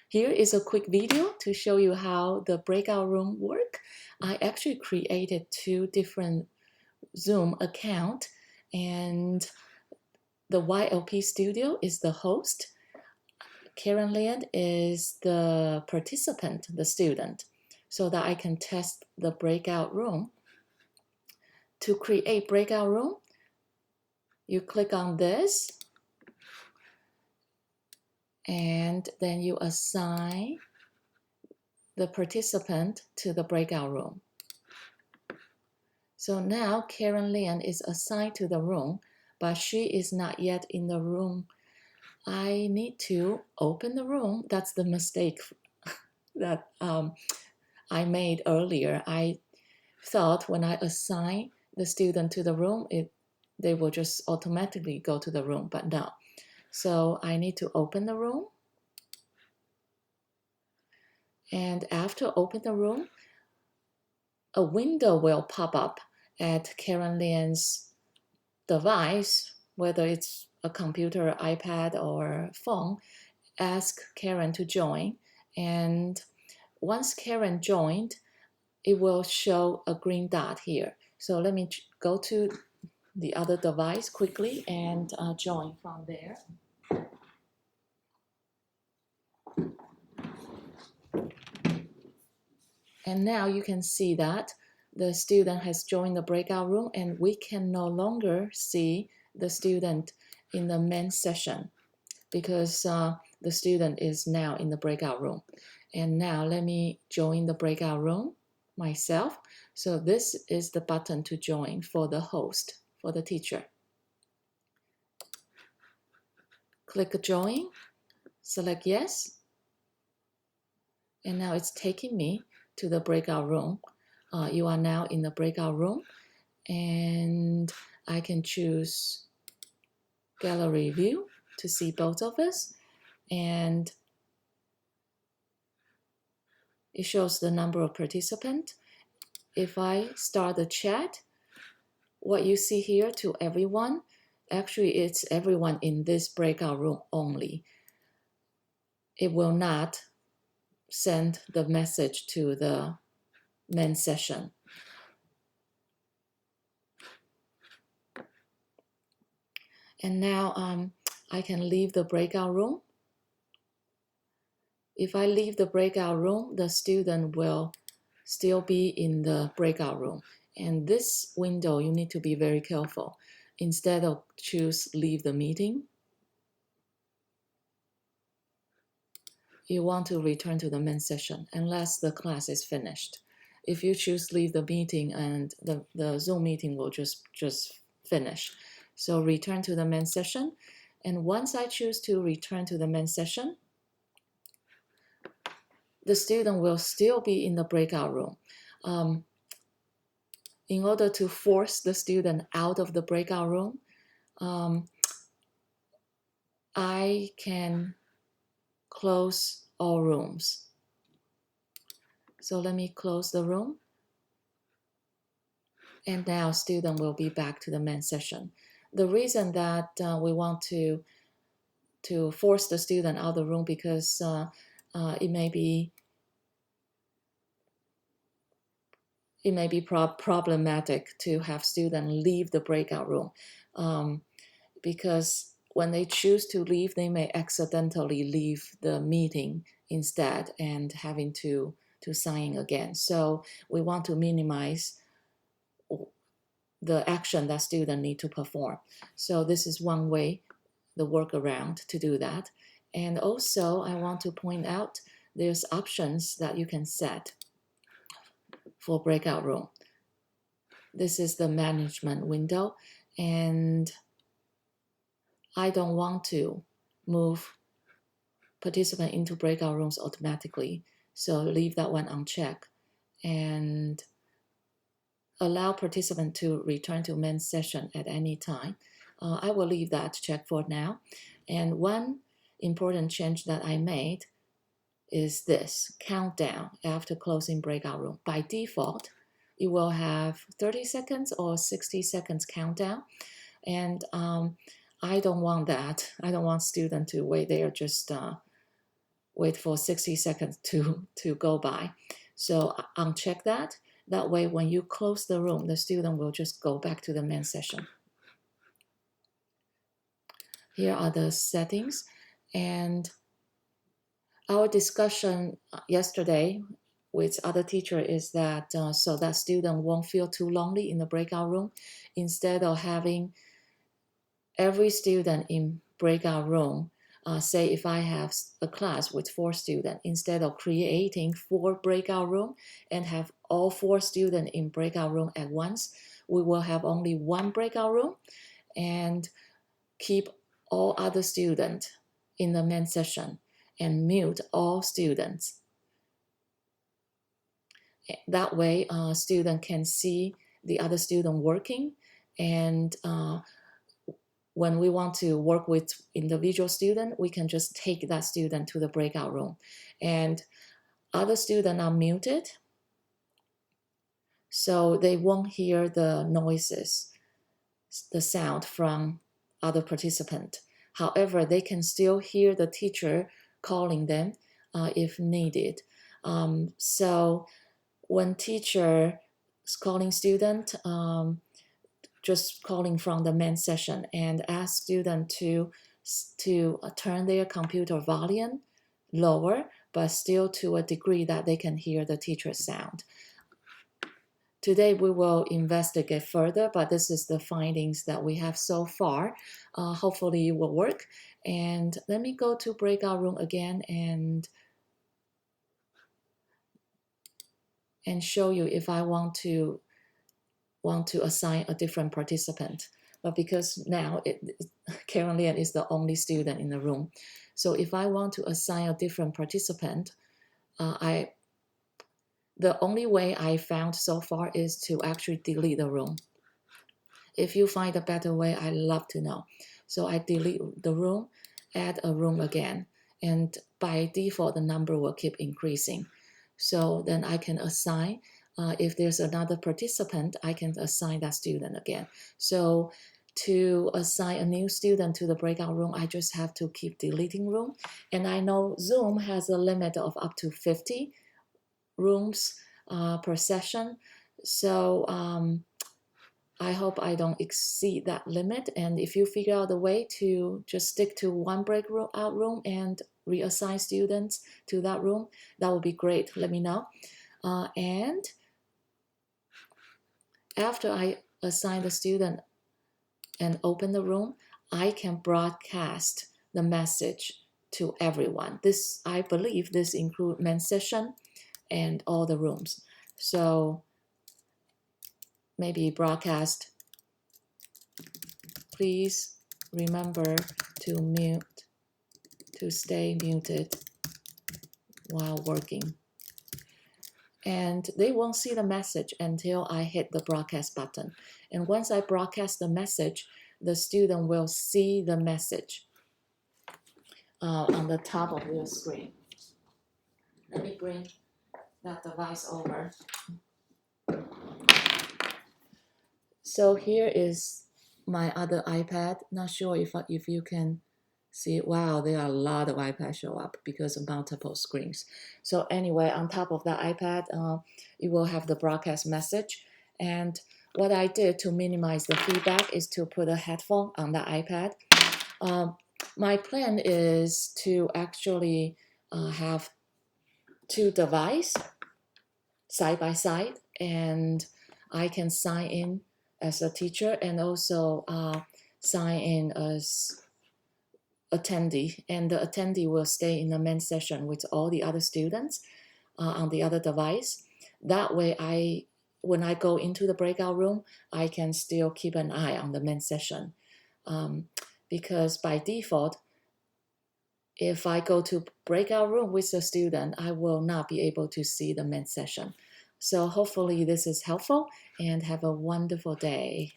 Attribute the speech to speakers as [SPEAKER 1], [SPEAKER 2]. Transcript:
[SPEAKER 1] Here is a quick video to show you how the breakout room work. I actually created 2 different Zoom account, and the YLP Studio is the host. Karen Lian is the participant, the student, so that I can test the breakout room. To create breakout room, you click on this, and then you assign the participant to the breakout room. So now Karen Lian is assigned to the room, but she is not yet in the room. I need to open the room. That's the mistake that I made earlier. I thought when I assign the student to the room, they will just automatically go to the room, but no. So I need to open the room. And after open the room, a window will pop up at Karen Lian's device, whether it's a computer, iPad, or phone. Ask Karen to join. And once Karen joined, it will show a green dot here. So let me go to the other device quickly and join from there. And now you can see that the student has joined the breakout room, and we can no longer see the student in the main session because the student is now in the breakout room. And now let me join the breakout room myself. So this is the button to join for the host, for the teacher. Click join, select yes, and now it's taking me to the breakout room. You are now in the breakout room, and I can choose gallery view to see both of us, and it shows the number of participants. If I start the chat, what you see here to everyone, actually it's everyone in this breakout room only. It will not send the message to the main session. And now I can leave the breakout room. If I leave the breakout room, the student will still be in the breakout room. And this window, you need to be very careful. Instead of choose leave the meeting, you want to return to the main session unless the class is finished. If you choose leave the meeting, and the Zoom meeting will just finish. So return to the main session. And once I choose to return to the main session, the student will still be in the breakout room. In order to force the student out of the breakout room, I can close all rooms. So let me close the room. And now student will be back to the main session. The reason that we want to force the student out of the room because it may be problematic to have students leave the breakout room because when they choose to leave, they may accidentally leave the meeting instead and having to sign again. So we want to minimize the action that students need to perform. So this is one way, the workaround to do that. And also I want to point out there's options that you can set for breakout room. This is the management window, and I don't want to move participants into breakout rooms automatically. So leave that one unchecked and allow participants to return to main session at any time. I will leave that checked for now. And one important change that I made is this countdown after closing breakout room. By default, you will have 30 seconds or 60 seconds countdown. And I don't want that. I don't want students to wait there just wait for 60 seconds to go by. So uncheck that. That way, when you close the room, the student will just go back to the main session. Here are the settings. And our discussion yesterday with other teacher is that so that student won't feel too lonely in the breakout room. Instead of having every student in breakout room, say if I have a class with 4 students, instead of creating 4 breakout room and have all 4 students in breakout room at once, we will have only 1 breakout room and keep all other students in the main session and mute all students. That way, student can see the other student working, and when we want to work with individual student, we can just take that student to the breakout room. And other students are muted, so they won't hear the noises, the sound from other participant. However, they can still hear the teacher calling them if needed. So when teacher is calling student, just calling from the main session and ask student to turn their computer volume lower, but still to a degree that they can hear the teacher's sound. Today we will investigate further, but this is the findings that we have so far. Hopefully it will work. And let me go to breakout room again and show you if I want to assign a different participant. But because now Karen Lian is the only student in the room, so if I want to assign a different participant, the only way I found so far is to actually delete the room. If you find a better way, I'd love to know. So I delete the room, add a room again, and by default, the number will keep increasing. So then I can assign, if there's another participant, I can assign that student again. So to assign a new student to the breakout room, I just have to keep deleting room. And I know Zoom has a limit of up to 50 rooms per session. So I hope I don't exceed that limit. And if you figure out a way to just stick to 1 breakout room and reassign students to that room, that would be great. Let me know. And after I assign the student and open the room, I can broadcast the message to everyone. This, I believe this includes main session and all the rooms. So maybe broadcast, please remember to stay muted while working. And they won't see the message until I hit the broadcast button. And once I broadcast the message, the student will see the message on the top of your screen. Let me bring that device over. So here is my other iPad. Not sure if you can see. Wow, there are a lot of iPads show up because of multiple screens. So anyway, on top of that iPad, you will have the broadcast message. And what I did to minimize the feedback is to put a headphone on the iPad. My plan is to actually have 2 devices side by side, and I can sign in as a teacher and also sign in as attendee, and the attendee will stay in the main session with all the other students on the other device. That way, when I go into the breakout room, I can still keep an eye on the main session. Because by default, if I go to breakout room with a student, I will not be able to see the main session. So hopefully this is helpful, and have a wonderful day.